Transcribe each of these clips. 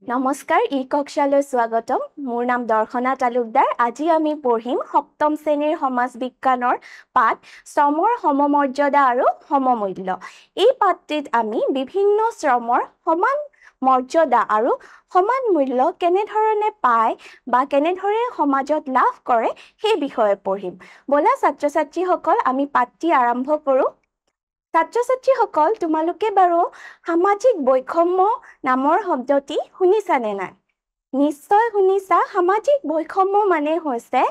নমস্কাৰ কক্ষালৈ স্বাগতম মোৰ নাম দৰ্শনা তালুকদাৰ আজি আমি পঢ়িম সপ্তম শ্ৰেণীৰ সমাজ বিজ্ঞানৰ পাঠ শ্ৰমৰ সমমৰ্যাদা আৰু সমমূল্য এই পাঠটিত আমি বিভিন্ন শ্ৰমৰ সমান মৰ্যাদা আৰু সমান মূল্য কেনেধৰণে পায় বা কেনেধৰণে সমাজত লাভ কৰে সেই বিষয়ে পঢ়িম বলা ছাত্ৰ-ছাত্ৰীসকল আমি পাঠটি আৰম্ভ কৰো ছাত্ৰ-ছাত্ৰীসকল তোমালোকে বাৰু সামাজিক বৈষম্য নামৰ শব্দটি শুনিছানে নাই নিশ্চয় শুনিছা সামাজিক বৈষম্য মানে হৈছে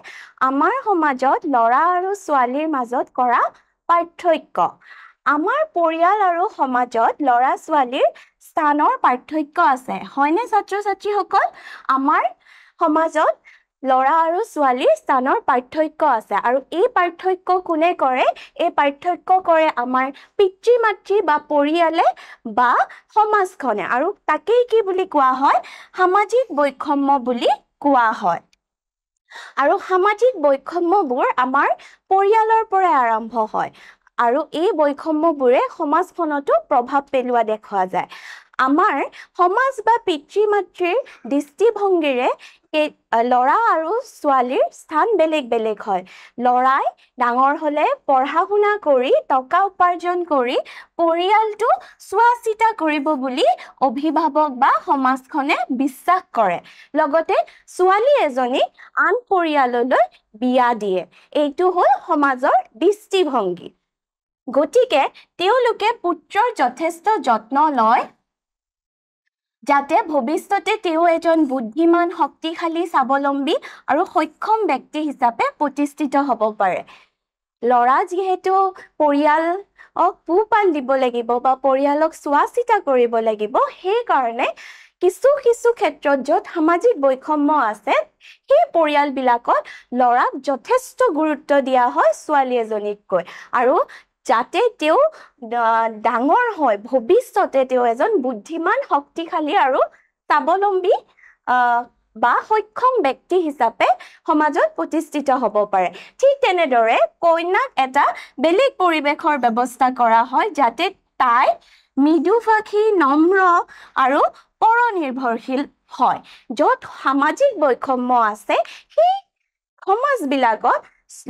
আমাৰ সমাজত ল'ৰা আৰু ছোৱালীৰ মাজত কৰা পাৰ্থক্য আমাৰ পৰিয়াল আৰু সমাজত ল'ৰা ছোৱালীৰ স্থানৰ পাৰ্থক্য আছে হয়নে ছাত্ৰ-ছাত্ৰীসকল আমাৰ সমাজত ল'ৰা আৰু ছোৱালীৰ স্থানৰ পাৰ্থক্য আছে আৰু এই পাৰ্থক্য কোনে কৰে এই পাৰ্থক্য কৰে আমাৰ পিতৃ-মাতৃ বা পৰিয়ালে বা সমাজখনে আৰু তাকেই কি বুলি কোৱা হয় সামাজিক বৈষম্য বুলি কোৱা হয় আৰু সামাজিক বৈষম্যবোৰ আমাৰ পৰিয়ালৰ পৰা আৰম্ভ হয় আৰু এই বৈষম্যবোৰে সমাজখনতো প্ৰভাৱ পেলোৱা দেখা যায় আমাৰ সমাজ বা পিতৃ-মাতৃৰ দৃষ্টিভংগীৰে ল'ৰা আৰু ছোৱালীৰ স্থান বেলেগ বেলেগ হয় ল'ৰাই ডাঙৰ হলে পঢ়া-শুনা কৰি টকা উপাৰ্জন কৰি পৰিয়ালটো চোৱা-চিতা কৰিব বুলি অভিভাৱক বা সমাজখনে বিশ্বাস কৰে লগতে ছোৱালী এজনী আন পৰিয়াললৈ বিয়া দিয়ে এইটো হ'ল সমাজৰ দৃষ্টিভংগী গতিকে তেওঁলোকে পুত্ৰৰ যথেষ্ট যত্ন লয় যাতে ভৱিষ্যতে তেওঁ এজন বুদ্ধিমান শক্তিশালী স্বাৱলম্বী আৰু সক্ষম ব্যক্তি হিচাপে প্ৰতিষ্ঠিত হ'ব পাৰে ল'ৰা যিহেতু পৰিয়ালক পোহপাল দিব লাগিব বা পৰিয়ালক চোৱা-চিতা কৰিব লাগিব সেই কাৰণে কিছু ক্ষেত্ৰত য'ত সামাজিক বৈষম্য আছে সেই পৰিয়ালবিলাকত ল'ৰাক যথেষ্ট গুৰুত্ব দিয়া হয় ছোৱালী এজনীতকৈ আৰু যাতে তেওঁ ডাঙৰ হয় ভৱিষ্যতে তেওঁ এজন বুদ্ধিমান শক্তিশালী আৰু স্বাৱলম্বী বা সক্ষম ব্যক্তি হিচাপে সমাজত প্ৰতিষ্ঠিত হ'ব পাৰে ঠিক তেনেদৰে কন্যাক এটা বেলেগ পৰিৱেশৰ ব্যৱস্থা কৰা হয় যাতে তাই মৃদুভাষী নম্ৰ আৰু পৰনিৰ্ভৰশীল হয় য'ত সামাজিক বৈষম্য আছে সেই সমাজবিলাকত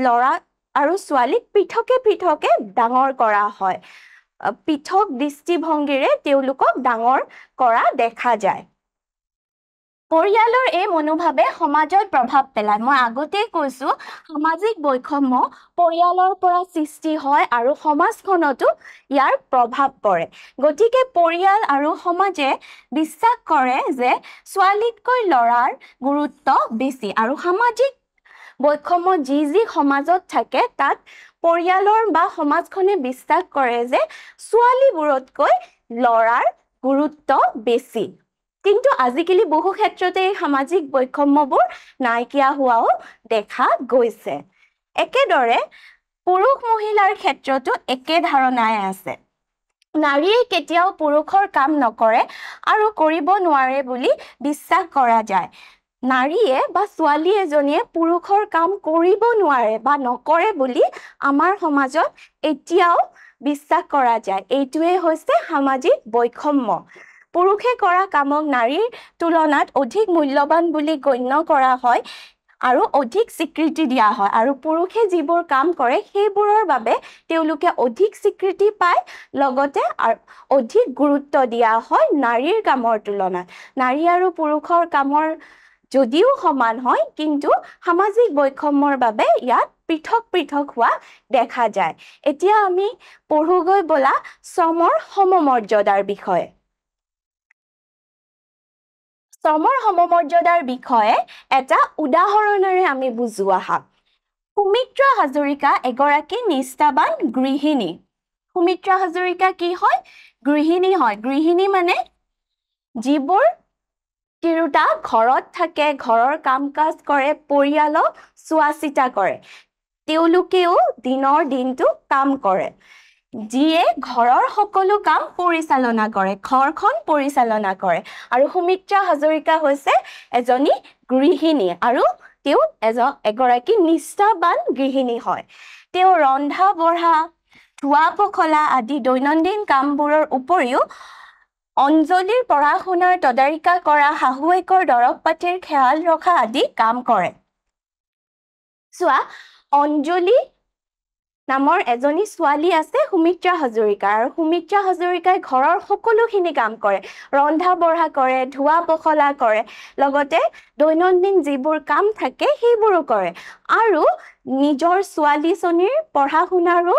ল'ৰা আৰু ছোৱালীক পৃথকে ডাঙৰ কৰা হয় পৃথক দৃষ্টিভংগীৰে তেওঁলোকক ডাঙৰ কৰা দেখা যায় পৰিয়ালৰ এই মনোভাৱে সমাজত প্ৰভাৱ পেলায় মই আগতেই কৈছো সামাজিক বৈষম্য পৰিয়ালৰ পৰা সৃষ্টি হয় আৰু সমাজখনতো ইয়াৰ প্ৰভাৱ পৰে গতিকে পৰিয়াল আৰু সমাজে বিশ্বাস কৰে যে ছোৱালীতকৈ ল'ৰাৰ গুৰুত্ব বেছি আৰু সামাজিক বৈষম্য যি সমাজত থাকে তাত পৰিয়ালৰ বা সমাজখনে বিশ্বাস কৰে যে ছোৱালীবোৰতকৈ ল'ৰাৰ গুৰুত্ব বেছি কিন্তু আজিকালি বহু ক্ষেত্ৰতে সামাজিক বৈষম্যবোৰ নাইকিয়া হোৱাও দেখা গৈছে একেদৰে পুৰুষ মহিলাৰ ক্ষেত্ৰতো একে ধাৰণাই আছে নাৰীয়ে কেতিয়াও পুৰুষৰ কাম নকৰে আৰু কৰিব নোৱাৰে বুলি বিশ্বাস কৰা যায় নাৰীয়ে বা ছোৱালী এজনীয়ে পুৰুষৰ কাম কৰিব নোৱাৰে বা নকৰে বুলি আমাৰ সমাজত এতিয়াও বিশ্বাস কৰা যায় এইটোৱে হৈছে সামাজিক বৈষম্য পুৰুষে কৰা কামক নাৰীৰ তুলনাত অধিক মূল্যৱান বুলি গণ্য কৰা হয় আৰু অধিক স্বীকৃতি দিয়া হয় আৰু পুৰুষে যিবোৰ কাম কৰে সেইবোৰৰ বাবে তেওঁলোকে অধিক স্বীকৃতি পায় লগতে অধিক গুৰুত্ব দিয়া হয় নাৰীৰ কামৰ তুলনাত নাৰী আৰু পুৰুষৰ কামৰ যদিও সমান হয় কিন্তু সামাজিক বৈষম্যৰ বাবে ইয়াত পৃথক হোৱা দেখা যায় এতিয়া আমি পঢ়োগৈ বলা শ্ৰমৰ সমমৰ্যাদাৰ বিষয়ে শ্ৰমৰ সমমৰ্যাদাৰ বিষয়ে এটা উদাহৰণেৰে আমি বুজো আহা সুমিত্ৰা হাজৰিকা এগৰাকী নিষ্ঠাবান গৃহিণী সুমিত্ৰা হাজৰিকা কি হয় গৃহিণী মানে যিবোৰ তিৰোতা ঘৰত থাকে ঘৰৰ কাম-কাজ কৰে পৰিয়ালক চোৱা-চিতা কৰে তেওঁলোকেও দিনৰ দিনটো কাম কৰে যিয়ে ঘৰৰ সকলো কাম পৰিচালনা কৰে ঘৰখন পৰিচালনা কৰে আৰু সুমিত্ৰা হাজৰিকা হৈছে এজনী গৃহিণী আৰু তেওঁ এগৰাকী নিষ্ঠাবান গৃহিণী হয় তেওঁ ৰন্ধা বঢ়া ধোৱা পখলা আদি দৈনন্দিন কামবোৰৰ উপৰিও অঞ্জলিৰ পঢ়া শুনাৰ তদাৰিকা কৰা, শাহুৱেকৰ দৰৱ পাতিৰ খেয়াল ৰখা আদি কাম কৰে। চোৱা, অঞ্জলি নামৰ এজনী ছোৱালী আছে সুমিত্ৰা হাজৰিকা, আৰু সুমিত্ৰা হাজৰিকাই ঘৰৰ সকলোখিনি কাম কৰে, ৰন্ধা বঢ়া কৰে, ধোৱা পখলা কৰে, লগতে দৈনন্দিন যিবোৰ কাম থাকে সেইবোৰো কৰে, আৰু নিজৰ ছোৱালীজনীৰ পঢ়া শুনাৰো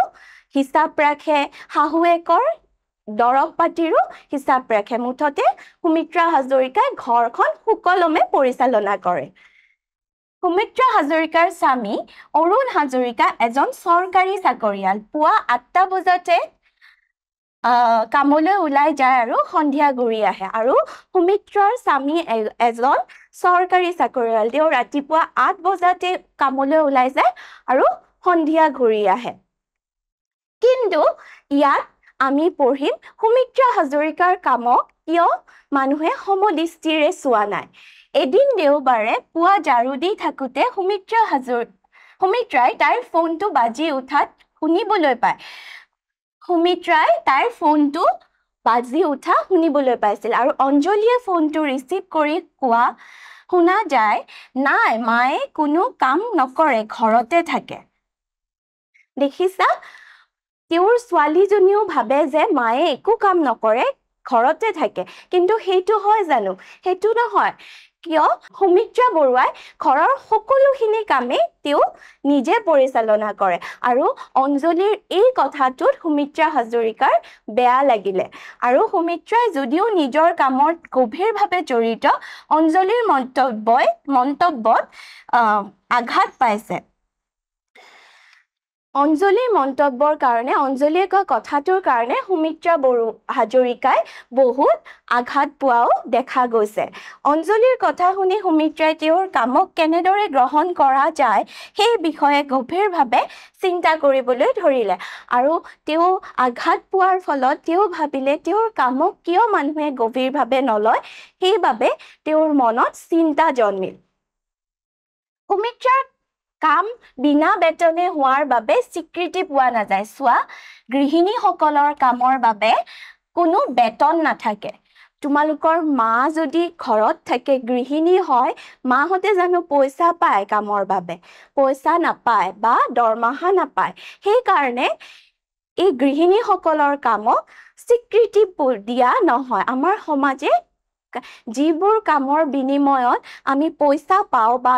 হিচাপ ৰাখে, শাহুৱেকৰ দৰৱ পাতিৰো হিচাপ ৰাখে। মুঠতে সুমিত্ৰা হাজৰিকাই ঘৰখন সুকলমে পৰিচালনা কৰে। সুমিত্ৰা হাজৰিকাৰ স্বামী অৰুণ হাজৰিকা এজন চৰকাৰী চাকৰিয়াল। পুৱা 8টা বজাতে কামলৈ ওলাই যায় আৰু সন্ধিয়া ঘূৰি আহে। আৰু সুমিত্ৰাৰ স্বামী এজন চৰকাৰী চাকৰিয়াল। তেওঁ ৰাতিপুৱা 8 বজাতে কামলৈ ওলাই যায় আৰু সন্ধিয়া ঘূৰি আহে। কিন্তু ইয়াত আমি পঢ়িম সুমিত্ৰা হাজৰিকাৰ কামক কিয় মানুহে সমদৃষ্টিৰে চোৱা নাই। এদিন দেওবাৰে পুৱা ঝাৰু দি থাকোঁতে সুমিত্ৰাই তাইৰ ফোনটো বাজি উঠাত শুনিবলৈ পায়। সুমিত্ৰাই তাইৰ ফোনটো বাজি উঠা শুনিবলৈ পাইছিল, আৰু অঞ্জলিয়ে ফোনটো ৰিচিভ কৰি শুনা যায়, নাই, মায়ে কোনো কাম নকৰে, ঘৰতে থাকে। দেখিছা, তেওঁৰ ছোৱালীজনীও ভাবে যে মায়ে একো কাম নকৰে, ঘৰতে থাকে, কিন্তু সেইটো হয় জানো? সেইটো নহয়। কিয়? সুমিত্ৰা বৰুৱাই ঘৰৰ সকলোখিনি কামেই তেওঁ নিজে পৰিচালনা কৰে, আৰু অঞ্জলিৰ এই কথাটোত সুমিত্ৰা হাজৰিকাৰ বেয়া লাগিলে, আৰু সুমিত্ৰাই যদিও নিজৰ কামত গভীৰভাৱে জড়িত, অঞ্জলিৰ মন্তব্যত আঘাত পাইছে। অঞ্জলিৰ মন্তব্যৰ কাৰণে, অঞ্জলিয়ে কোৱা কথাটোৰ কাৰণে সুমিত্ৰা হাজৰিকাই বহুত আঘাত পোৱাও দেখা গৈছে। অঞ্জলিৰ কথা শুনি সুমিত্ৰাই তেওঁৰ কামক কেনেদৰে গ্ৰহণ কৰা যায় সেই বিষয়ে গভীৰভাৱে চিন্তা কৰিবলৈ ধৰিলে, আৰু তেওঁ আঘাত পোৱাৰ ফলত তেওঁ ভাবিলে তেওঁৰ কামক কিয় মানুহে গভীৰভাৱে নলয়, সেইবাবে তেওঁৰ মনত চিন্তা জন্মিল। সুমিত্ৰাৰ কাম বিনা বেতনে হোৱাৰ বাবে স্বীকৃতি পোৱা নাযায়। চোৱা, গৃহিণীসকলৰ কামৰ বাবে কোনো বেতন নাথাকে। তোমালোকৰ মা যদি ঘৰত থাকে, গৃহিণী হয়, মাহঁতে জানো পইচা পায় কামৰ বাবে? পইচা নাপায় বা দৰমহা নাপায়। সেইকাৰণে এই গৃহিণীসকলৰ কামক স্বীকৃতি দিয়া নহয়। আমাৰ সমাজে যিবোৰ কামৰ বিনিময়ত আমি পইচা পাওঁ বা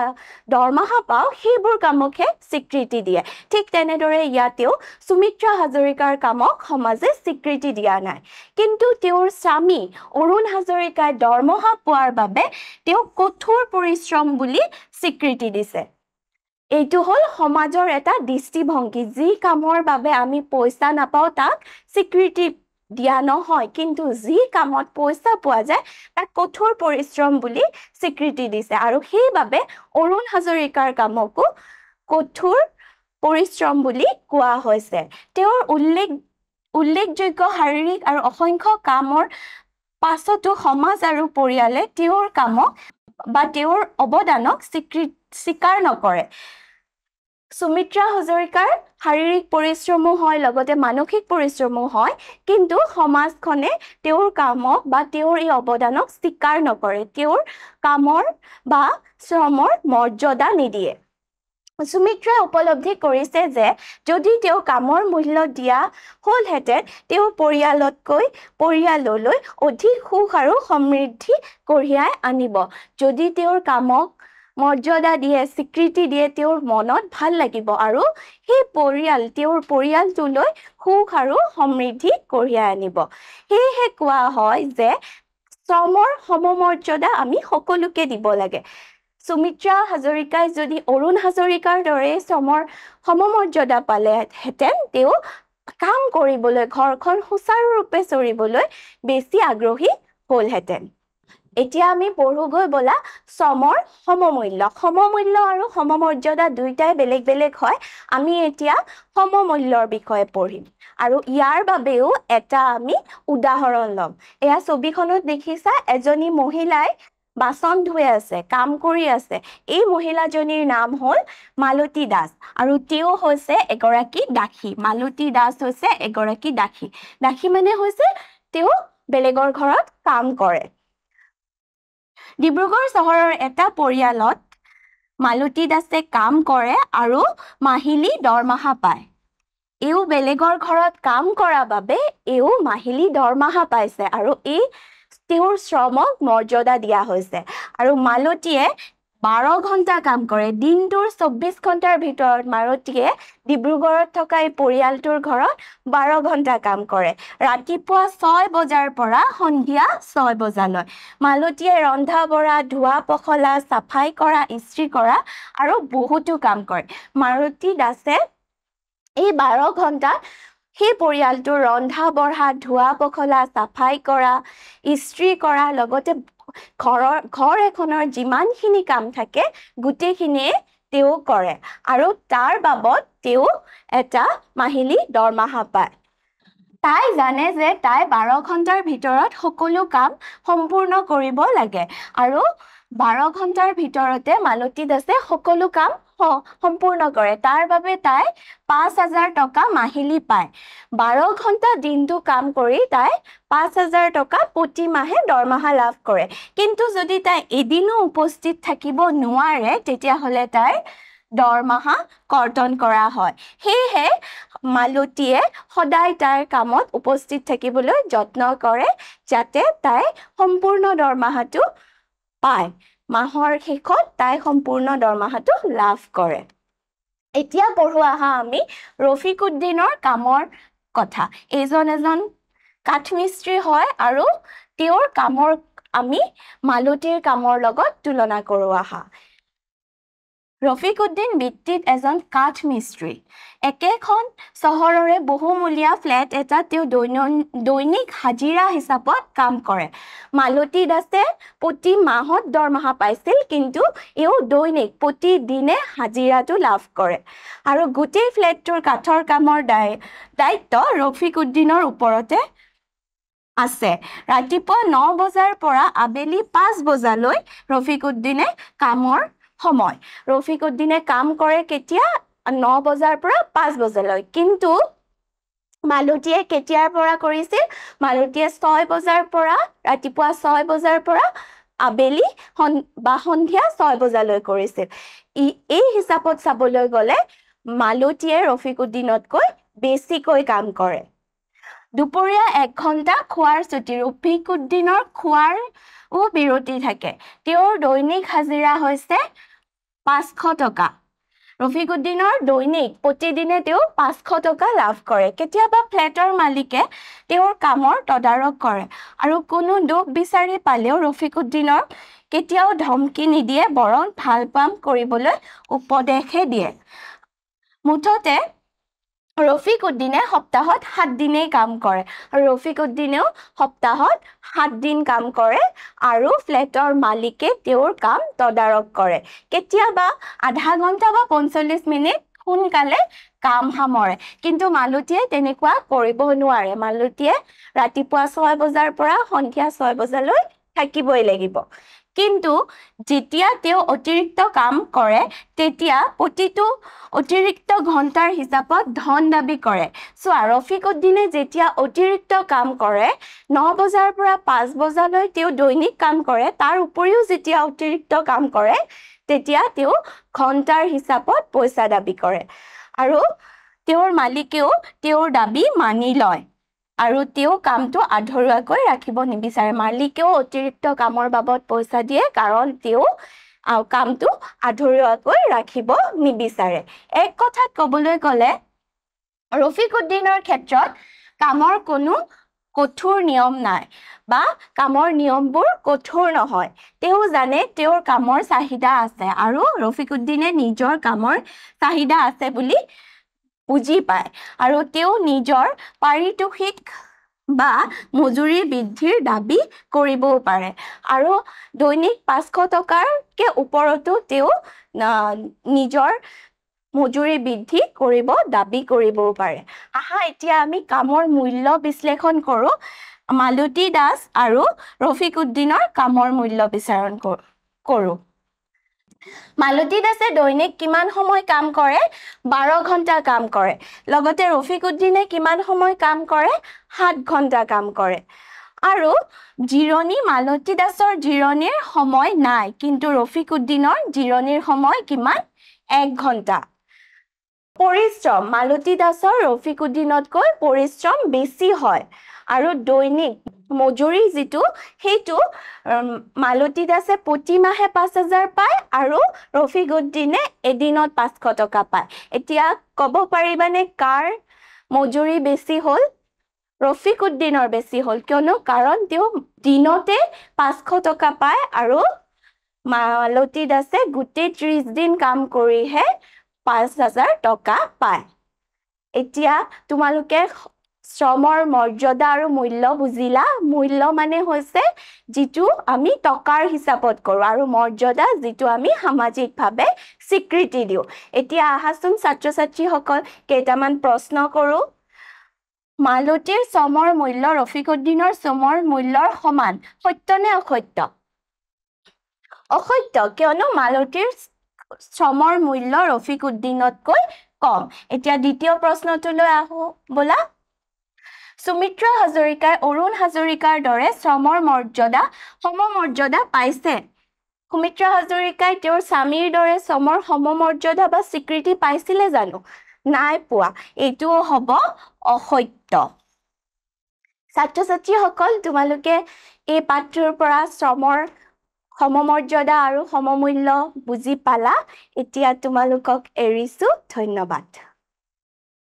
দৰমহা পাওঁ, সেইবোৰ কামকহে স্বীকৃতি দিয়ে। ঠিক তেনেদৰে ইয়াতেও সুমিত্ৰা হাজৰিকাৰ কামক সমাজে স্বীকৃতি দিয়া নাই। কিন্তু তেওঁৰ স্বামী অৰুণ হাজৰিকাই দৰমহা পোৱাৰ বাবে তেওঁক কঠোৰ পৰিশ্ৰম বুলি স্বীকৃতি দিছে। এইটো হ'ল সমাজৰ এটা দৃষ্টিভংগী। যি কামৰ বাবে আমি পইচা নাপাওঁ তাক স্বীকৃতি দিয়া নহয়, কিন্তু যি কামত পইচা পোৱা যায় তাক কঠোৰ পৰিশ্ৰম বুলি স্বীকৃতি দিছে, আৰু সেইবাবে অৰুণ হাজৰিকাৰ কামকো কঠোৰ পৰিশ্ৰম বুলি কোৱা হৈছে। তেওঁৰ উল্লেখযোগ্য শাৰীৰিক আৰু অসংখ্য কামৰ পাছতো সমাজ আৰু পৰিয়ালে তেওঁৰ কামক বা তেওঁৰ অৱদানক স্বীকাৰ নকৰে। সুমিত্ৰা হাজৰিকাৰ শাৰীৰিক পৰিশ্ৰমো হয়, লগতে মানসিক পৰিশ্ৰমো হয়, কিন্তু সমাজখনে তেওঁৰ কামক বা তেওঁৰ এই অৱদানক স্বীকাৰ নকৰে, তেওঁৰ কামৰ বা শ্ৰমৰ মৰ্যাদা নিদিয়ে। সুমিত্ৰাই উপলব্ধি কৰিছে যে যদি তেওঁ কামৰ মূল্য দিয়া হ'লহেঁতেন, তেওঁ পৰিয়াললৈ অধিক সুখ আৰু সমৃদ্ধি কঢ়িয়াই আনিব। যদি তেওঁৰ কামক মৰ্যাদা দিয়ে, স্বীকৃতি দিয়ে, তেওঁৰ মনত ভাল লাগিব, আৰু সেই তেওঁৰ পৰিয়ালটোলৈ সুখ আৰু সমৃদ্ধি কঢ়িয়াই আনিব। সেয়েহে কোৱা হয় যে শ্ৰমৰ সমমৰ্যাদা আমি সকলোকে দিব লাগে। সুমিত্ৰা হাজৰিকাই যদি অৰুণ হাজৰিকাৰ দৰে শ্ৰমৰ সমমৰ্যাদা পালেহেঁতেন, তেওঁ কাম কৰিবলৈ, ঘৰখন সুচাৰুৰূপে চৰিবলৈ বেছি আগ্ৰহী হ'লহেঁতেন। এতিয়া আমি পঢ়োগৈ ব'লা শ্ৰমৰ সমমূল্য। সমমূল্য আৰু সমমৰ্যাদা দুয়োটাই বেলেগ বেলেগ হয়। আমি এতিয়া সমমূল্যৰ বিষয়ে পঢ়িম, আৰু ইয়াৰ বাবেও এটা আমি উদাহৰণ ল'ম। এয়া ছবিখনত দেখিছা, এজনী মহিলাই বাচন ধুই আছে, কাম কৰি আছে। এই মহিলাজনীৰ নাম হ'ল মালতী দাস, আৰু তেওঁ হৈছে এগৰাকী দাসী। মালতী দাস হৈছে এগৰাকী দাসী। দাসী মানে হৈছে তেওঁ বেলেগৰ ঘৰত কাম কৰে ডিব্ৰুগড় চহৰৰ এটা পৰিয়ালত মালতী দাসে কাম কৰে আৰু মাহিলী দৰমহা পায় এও বেলেগৰ ঘৰত কাম কৰা বাবে এও মাহিলী দৰমহা পাইছে আৰু এই তেওঁৰ শ্ৰমক মৰ্যাদা দিয়া হৈছে আৰু মালতীয়ে 12 ঘণ্টা কাম কৰে দিনটোৰ 24 ঘণ্টাৰ ভিতৰত মালতীয়ে ডিব্ৰুগড়ত থকা এই পৰিয়ালটোৰ ঘৰত 12 ঘণ্টা কাম কৰে ৰাতিপুৱা 6 বজাৰ পৰা সন্ধিয়া 6 বজালৈ মালতীয়ে ৰন্ধা বঢ়া ধোৱা পখলা সাফাই কৰা ইস্ত্ৰি কৰা আৰু বহুতো কাম কৰে মালতী দাসে এই 12 ঘণ্টা সেই পৰিয়ালটোৰ ৰন্ধা বঢ়া ধোৱা পখলা সাফাই কৰা ইস্ত্ৰি কৰা লগতে ঘৰ এখনৰ যিমানখিনি কাম থাকে গোটেইখিনিয়ে তেওঁ কৰে আৰু তাৰ বাবদ তেওঁ এটা মাহিলী দৰমহা পায় তাই জানে যে তাই 12 ঘণ্টাৰ ভিতৰত সকলো কাম সম্পূৰ্ণ কৰিব লাগে আৰু 12 ঘণ্টাৰ ভিতৰতে মালতী দাসে সকলো কাম সম্পূৰ্ণ কৰে তাৰ বাবে তাই 5000 টকা মাহিলী পায় 12 ঘণ্টা দিনটো কাম কৰি তাই 5000 টকা প্ৰতি মাহে দৰমহা লাভ কৰে কিন্তু যদি তাই এদিনো উপস্থিত থাকিব নোৱাৰে তেতিয়াহলে তাই দৰমহা কৰ্তন কৰা হয় সেয়ে মালতীয়ে সদায় তাইৰ কামত উপস্থিত থাকিবলৈ যত্ন কৰে যাতে তাই সম্পূৰ্ণ দৰমহাটো পায় মাহৰ শেষত তাই সম্পূৰ্ণ দৰমহাটো লাভ কৰে এতিয়া পঢ়ো আহা আমি ৰফিকুদ্দিনৰ কামৰ কথা এজন কাঠমিস্ত্ৰী হয় আৰু তেওঁৰ কামৰ আমি মালতীৰ কামৰ লগত তুলনা কৰো আহা ৰফিকুদ্দিন বৃত্তিত এজন কাঠমিস্ত্ৰী একেখন চহৰৰে বহুমূলীয়া ফ্লেট এটা তেওঁ দৈনিক হাজিৰা হিচাপত কাম কৰে মালতী দাসে প্ৰতি মাহত দৰমহা পাইছিল কিন্তু এও দৈনিক প্ৰতিদিনে হাজিৰাটো লাভ কৰে আৰু গোটেই ফ্লেটটোৰ কাঠৰ কামৰ দায়িত্ব ৰফিকুদ্দিনৰ ওপৰতে আছে ৰাতিপুৱা 9 বজাৰ পৰা আবেলি 5 বজালৈ ৰফিকুদ্দিনে কামৰ সময় ৰফিকুদ্দিনে কাম কৰে কেতিয়া 9 বজাৰ পৰা 5 বজালৈ কিন্তু মালতীয়ে কেতিয়াৰ পৰা কৰিছিল মালতীয়ে 6 বজাৰ পৰা ৰাতিপুৱা 6 বজাৰ পৰা আবেলি বা সন্ধিয়া 6 বজালৈ কৰিছিল এই হিচাপত চাবলৈ গলে মালতীয়ে ৰফিকুদ্দিনতকৈ বেছিকৈ কাম কৰে দুপৰীয়া 1 ঘণ্টা খোৱাৰ ছুটি ৰফিকুদ্দিনৰ খোৱাৰ বিৰতি থাকে তেওঁৰ দৈনিক হাজিৰা হৈছে 500 টকা ৰফিকুদ্দিনৰ দৈনিক প্ৰতিদিনে তেওঁ 500 টকা লাভ কৰে কেতিয়াবা ফ্লেটৰ মালিকে তেওঁৰ কামৰ তদাৰক কৰে আৰু কোনো দোষ বিচাৰি পালেও ৰফিকুদ্দিনৰ কেতিয়াও ধমকি নিদিয়ে বৰং ভাল কাম কৰিবলৈ উপদেশে দিয়ে মুঠতে ৰফিকুদ্দিনে সপ্তাহত 7 দিনেই কাম কৰে আৰু ৰফিকুদ্দিনেও সপ্তাহত 7 দিন কাম কৰে আৰু ফ্লেটৰ মালিকে তেওঁৰ কাম তদাৰক কৰে কেতিয়াবা আধা ঘণ্টা বা 45 মিনিট সোনকালে কাম সামৰে কিন্তু মালতীয়ে তেনেকুৱা কৰিব নোৱাৰে মালতীয়ে ৰাতিপুৱা 6 বজাৰ পৰা সন্ধিয়া 6 বজালৈ থাকিবই লাগিব কিন্তু যেতিয়া তেওঁ অতিৰিক্ত কাম কৰে তেতিয়া প্ৰতিটো অতিৰিক্ত ঘণ্টাৰ হিচাপত ধন দাবী কৰে ৰফিকুদ্দিনে যেতিয়া অতিৰিক্ত কাম কৰে 9 বজাৰ পৰা 5 বজালৈ তেওঁ দৈনিক কাম কৰে তাৰ উপৰিও যেতিয়া অতিৰিক্ত কাম কৰে তেতিয়া তেওঁ ঘণ্টাৰ হিচাপত পইচা দাবী কৰে আৰু তেওঁৰ মালিকেও তেওঁৰ দাবী মানি লয় আৰু তেওঁ কামটো আধৰুৱাকৈ ৰাখিব নিবিচাৰে মালিকেও অতিৰিক্ত কামৰ বাবদ পইচা দিয়ে কাৰণ তেওঁ কামটো আধৰুৱাকৈ ৰাখিব নিবিচাৰে এক কথাত ক'বলৈ গ'লে ৰফিকুদ্দিনৰ ক্ষেত্ৰত কামৰ কোনো কঠোৰ নিয়ম নাই বা কামৰ নিয়মবোৰ কঠোৰ নহয় তেওঁ জানে তেওঁৰ কামৰ চাহিদা আছে আৰু ৰফিকুদ্দিনে নিজৰ কামৰ চাহিদা আছে বুলি বুজি পায় আৰু তেওঁ নিজৰ পাৰিতোষিক বা মজুৰি বৃদ্ধিৰ দাবী কৰিবও পাৰে আৰু দৈনিক 500 টকাৰকে ওপৰতো তেওঁ নিজৰ মজুৰি বৃদ্ধি কৰিব দাবী কৰিবও পাৰে আহা এতিয়া আমি কামৰ মূল্য বিশ্লেষণ কৰো মালতী দাস আৰু ৰফিকুদ্দিনৰ কামৰ মূল্য বিচাৰণ কৰো মালতী দাসে দৈনিক কিমান সময় কাম কৰে 12 ঘণ্টা কাম কৰে লগতে ৰফিকুদ্দিনে কিমান সময় কাম কৰে 7 ঘণ্টা কাম কৰে আৰু জিৰণি মালতী দাসৰ জিৰণিৰ সময় নাই কিন্তু ৰফিকুদ্দিনৰ জিৰণিৰ সময় কিমান 1 ঘণ্টা পৰিশ্ৰম মালতী দাসৰ ৰফিকুদ্দিনতকৈ পৰিশ্ৰম বেছি হয় আৰু দৈনিক মজুৰি যিটো সেইটো মালতী দাসে প্ৰতি মাহে 5000 পায় আৰু ৰফিকুদ্দিনে এদিনত 500 টকা পায় এতিয়া ক'ব পাৰিবানে কাৰ মজুৰি বেছি হ'ল ৰফিকুদ্দিনৰ বেছি হ'ল কিয়নো কাৰণ তেওঁ দিনতে 500 টকা পায় আৰু মালতী দাসে গোটেই 30 দিন কাম কৰিহে 5000 টকা পায় এতিয়া তোমালোকে শ্ৰমৰ মৰ্যাদা আৰু মূল্য বুজিলা মূল্য মানে হৈছে যিটো আমি টকাৰ হিচাপত কৰো আৰু মৰ্যাদা যিটো আমি সামাজিকভাৱে স্বীকৃতি দিও এতিয়া আহাচোন ছাত্ৰ ছাত্ৰীসকল কেইটামান প্ৰশ্ন কৰো মালতীৰ শ্ৰমৰ মূল্য ৰফিকুদ্দিনৰ শ্ৰমৰ মূল্যৰ সমান সত্য নে অসত্য অসত্য কিয়নো মালতীৰ শ্ৰমৰ মূল্য ৰফিকুদ্দিনতকৈ কম এতিয়া দ্বিতীয় প্ৰশ্নটোলৈ আহো বলা সুমিত্ৰা হাজৰিকাই অৰুণ হাজৰিকাৰ দৰে শ্ৰমৰ মৰ্যাদা সমমৰ্যাদা পাইছে সুমিত্ৰা হাজৰিকাই তেওঁৰ স্বামীৰ দৰে শ্ৰমৰ সমমৰ্যাদা বা স্বীকৃতি পাইছিলে জানো নাই পোৱা এইটো হ'ব অসত্য ছাত্ৰ ছাত্ৰীসকল তোমালোকে এই পাঠটোৰ পৰা শ্ৰমৰ সমমৰ্যাদা আৰু সমমূল্য বুজি পালা এতিয়া তোমালোকক এৰিছো ধন্যবাদ